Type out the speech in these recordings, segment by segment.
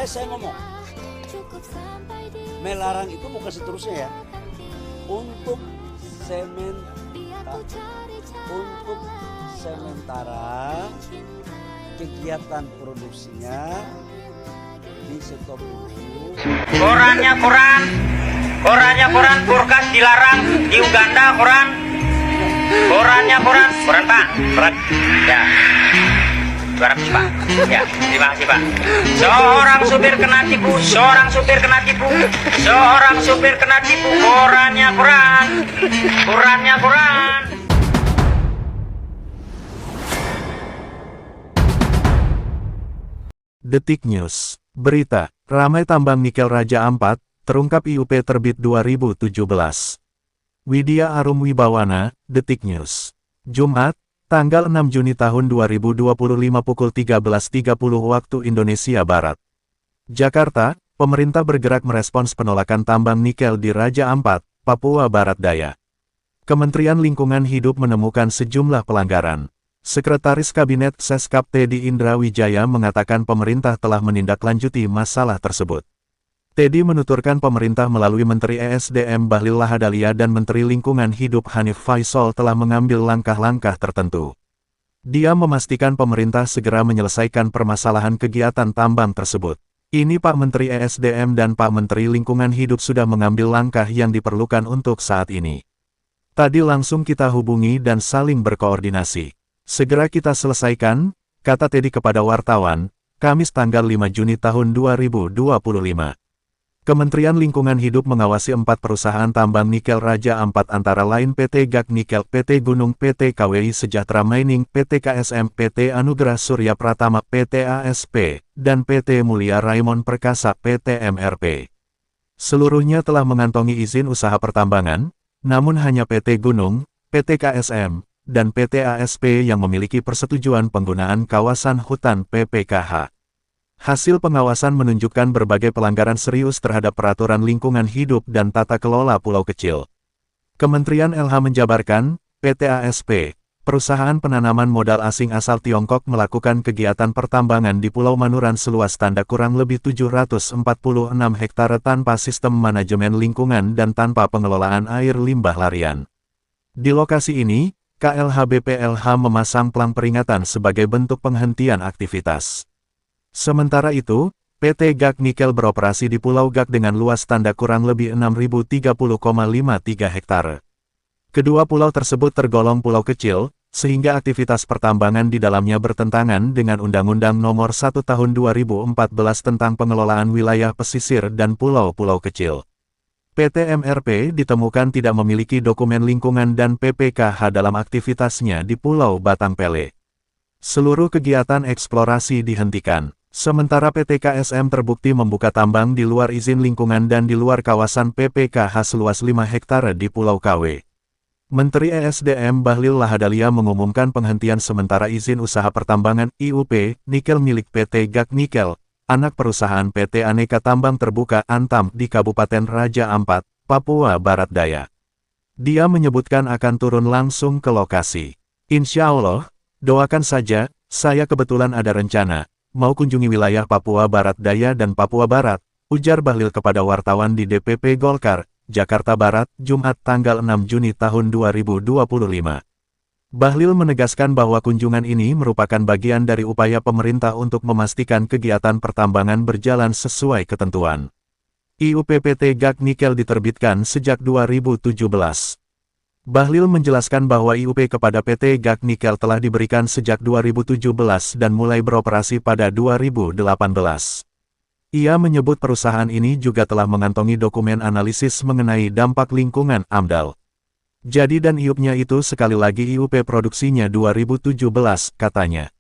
saya ngomong, melarang itu bukan seterusnya ya. Untuk sementara kegiatan produksinya di stop dulu. Korannya koran, Purkas dilarang di Uganda korannya koran Pak, koran, ya. 200 Pak, ya, terima kasih Pak. Seorang supir kena tipu, korannya koran. Detik News. Berita, ramai tambang nikel Raja Ampat, terungkap IUP terbit 2017. Widya Arum Wibawana, Detik News. Jumat, tanggal 6 Juni tahun 2025 pukul 13.30 waktu Indonesia Barat. Jakarta, pemerintah bergerak merespons penolakan tambang nikel di Raja Ampat, Papua Barat Daya. Kementerian Lingkungan Hidup menemukan sejumlah pelanggaran. Sekretaris Kabinet Seskap Teddy Indra Wijaya mengatakan pemerintah telah menindaklanjuti masalah tersebut. Teddy menuturkan pemerintah melalui Menteri ESDM Bahlil Lahadalia dan Menteri Lingkungan Hidup Hanif Faisal telah mengambil langkah-langkah tertentu. Dia memastikan pemerintah segera menyelesaikan permasalahan kegiatan tambang tersebut. Ini Pak Menteri ESDM dan Pak Menteri Lingkungan Hidup sudah mengambil langkah yang diperlukan untuk saat ini. Tadi langsung kita hubungi dan saling berkoordinasi. Segera kita selesaikan, kata Teddy kepada wartawan, Kamis tanggal 5 Juni tahun 2025. Kementerian Lingkungan Hidup mengawasi 4 perusahaan tambang nikel Raja Ampat antara lain PT Gak Nikel, PT Gunung, PT KWI Sejahtera Mining, PT KSM, PT Anugerah Surya Pratama, PT ASP, dan PT Mulia Raimon Perkasa, PT MRP. Seluruhnya telah mengantongi izin usaha pertambangan, namun hanya PT Gunung, PT KSM, dan PT ASP yang memiliki persetujuan penggunaan kawasan hutan PPKH. Hasil pengawasan menunjukkan berbagai pelanggaran serius terhadap peraturan lingkungan hidup dan tata kelola pulau kecil. Kementerian LH menjabarkan, PT ASP, perusahaan penanaman modal asing asal Tiongkok melakukan kegiatan pertambangan di Pulau Manuran seluas tanda kurang lebih 746 hektare tanpa sistem manajemen lingkungan dan tanpa pengelolaan air limbah larian. Di lokasi ini, KLH-BPLH memasang pelang peringatan sebagai bentuk penghentian aktivitas. Sementara itu, PT Gak Nikel beroperasi di Pulau Gak dengan luas tanda kurang lebih 6.030,53 hektare. Kedua pulau tersebut tergolong pulau kecil, sehingga aktivitas pertambangan di dalamnya bertentangan dengan Undang-Undang Nomor 1 Tahun 2014 tentang Pengelolaan Wilayah Pesisir dan Pulau-Pulau Kecil. PT MRP ditemukan tidak memiliki dokumen lingkungan dan PPKH dalam aktivitasnya di Pulau Batangpele. Seluruh kegiatan eksplorasi dihentikan. Sementara PT KSM terbukti membuka tambang di luar izin lingkungan dan di luar kawasan PPKH seluas 5 hektare di Pulau KW. Menteri ESDM Bahlil Lahadalia mengumumkan penghentian sementara izin usaha pertambangan IUP nikel milik PT Gak Nikel, anak perusahaan PT Aneka Tambang Terbuka Antam di Kabupaten Raja Ampat, Papua Barat Daya. Dia menyebutkan akan turun langsung ke lokasi. Insya Allah, doakan saja, saya kebetulan ada rencana, mau kunjungi wilayah Papua Barat Daya dan Papua Barat, ujar Bahlil kepada wartawan di DPP Golkar, Jakarta Barat, Jumat tanggal 6 Juni tahun 2025. Bahlil menegaskan bahwa kunjungan ini merupakan bagian dari upaya pemerintah untuk memastikan kegiatan pertambangan berjalan sesuai ketentuan. IUP PT Gak Nikel diterbitkan sejak 2017. Bahlil menjelaskan bahwa IUP kepada PT Gak Nikel telah diberikan sejak 2017 dan mulai beroperasi pada 2018. Ia menyebut perusahaan ini juga telah mengantongi dokumen analisis mengenai dampak lingkungan (AMDAL). Jadi dan IUP-nya itu sekali lagi IUP produksinya 2017, katanya.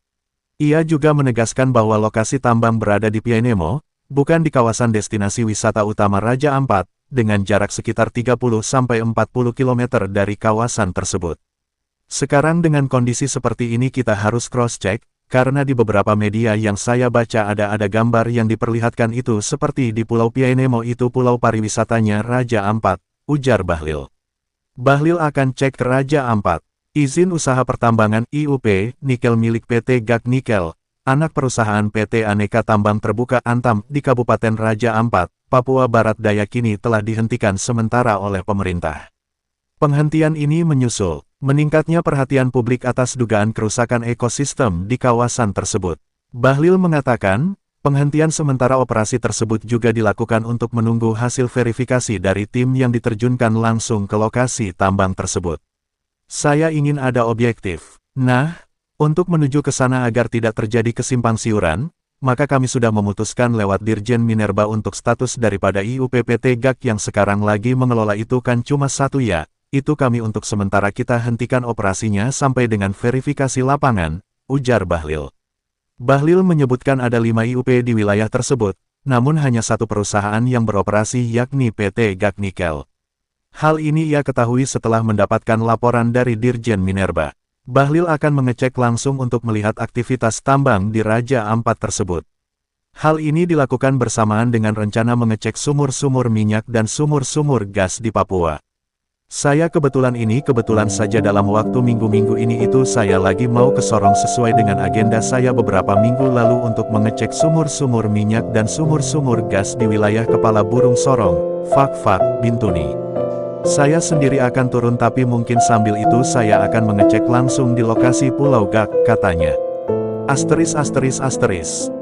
Ia juga menegaskan bahwa lokasi tambang berada di Piainemo, bukan di kawasan destinasi wisata utama Raja Ampat, dengan jarak sekitar 30-40 km dari kawasan tersebut. Sekarang dengan kondisi seperti ini kita harus cross-check, karena di beberapa media yang saya baca ada gambar yang diperlihatkan itu seperti di Pulau Piainemo itu pulau pariwisatanya Raja Ampat, ujar Bahlil. Bahlil akan cek ke Raja Ampat. Izin usaha pertambangan IUP nikel milik PT Gak Nikel, anak perusahaan PT Aneka Tambang Terbuka Antam di Kabupaten Raja Ampat, Papua Barat Daya kini telah dihentikan sementara oleh pemerintah. Penghentian ini menyusul meningkatnya perhatian publik atas dugaan kerusakan ekosistem di kawasan tersebut. Bahlil mengatakan, penghentian sementara operasi tersebut juga dilakukan untuk menunggu hasil verifikasi dari tim yang diterjunkan langsung ke lokasi tambang tersebut. Saya ingin ada objektif. Nah, untuk menuju ke sana agar tidak terjadi kesimpang siuran, maka kami sudah memutuskan lewat Dirjen Minerba untuk status daripada IUPPT GAK yang sekarang lagi mengelola itu kan cuma satu ya, itu kami untuk sementara kita hentikan operasinya sampai dengan verifikasi lapangan, ujar Bahlil. Bahlil menyebutkan ada 5 IUP di wilayah tersebut, namun hanya satu perusahaan yang beroperasi yakni PT GAK Nikel. Hal ini ia ketahui setelah mendapatkan laporan dari Dirjen Minerba. Bahlil akan mengecek langsung untuk melihat aktivitas tambang di Raja Ampat tersebut. Hal ini dilakukan bersamaan dengan rencana mengecek sumur-sumur minyak dan sumur-sumur gas di Papua. Saya kebetulan saja dalam waktu minggu-minggu ini itu saya lagi mau ke Sorong sesuai dengan agenda saya beberapa minggu lalu untuk mengecek sumur-sumur minyak dan sumur-sumur gas di wilayah Kepala Burung Sorong, Fak Bintuni. Saya sendiri akan turun tapi mungkin sambil itu saya akan mengecek langsung di lokasi Pulau GAK, katanya. *****